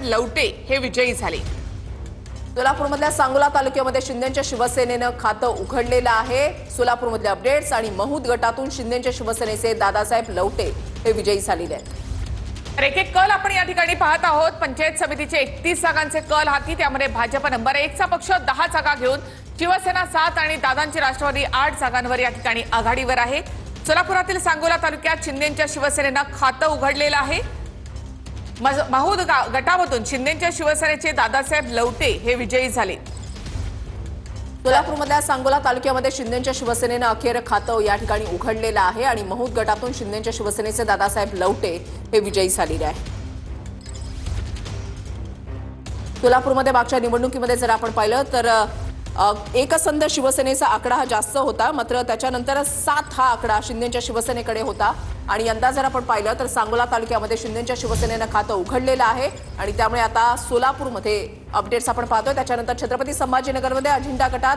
लवटे हे विजयी झाले। सोलापूरमधल्या सांगोला तालुक्यामध्ये शिंदेच्या शिवसेनेनं खातं उघडलेलं आहे। सोलापूरमधले अपडेट्स आणि महूद गटातून शिंदेच्या शिवसेनेचे दादासाहेब लवटे हे विजयी झालेले आहेत। तर एक कल आपण या ठिकाणी पाहत आहोत। पंचायत समितीचे 31 जागांचे कल हाती, त्यामध्ये भाजप नंबर 1चा पक्ष 10 जागा घेऊन शिवसेना 7 आणि दादांची राष्ट्रवादी 8 जागांवर या ठिकाणी आघाडीवर आहे। सोलापुरातील सांगोला तालुक्यात शिंदेच्या शिवसेनेनं खातं उघडलेलं आहे। महूद गटामधून शिंदेच्या शिवसेनेचे दादासाहेब लवटे हे विजयी झाले। सोलापूरमधल्या सांगोला तालुक्यामध्ये शिंदेच्या शिवसेनेनं अखेर खातं या ठिकाणी उघडलेलं आहे आणि महूद गटातून शिंदेच्या शिवसेनेचे दादासाहेब लवटे हे विजयी झालेले आहे। सोलापूरमध्ये मागच्या निवडणुकीमध्ये जर आपण पाहिलं तर एकसंध शिवसेनेचा आकडा हा जास्त होता, मात्र त्याच्यानंतर 7 हा आकडा शिंदेच्या शिवसेनेकडे होता आणि यंदा जर आपण पाहिलं तर सांगोला तालुक्यामध्ये शिंदेच्या शिवसेनेनं खातं उघडलेलं आहे आणि त्यामुळे आता सोलापूरमध्ये अपडेट्स आपण पाहतोय। त्याच्यानंतर छत्रपती संभाजीनगरमध्ये अजिंठा गटात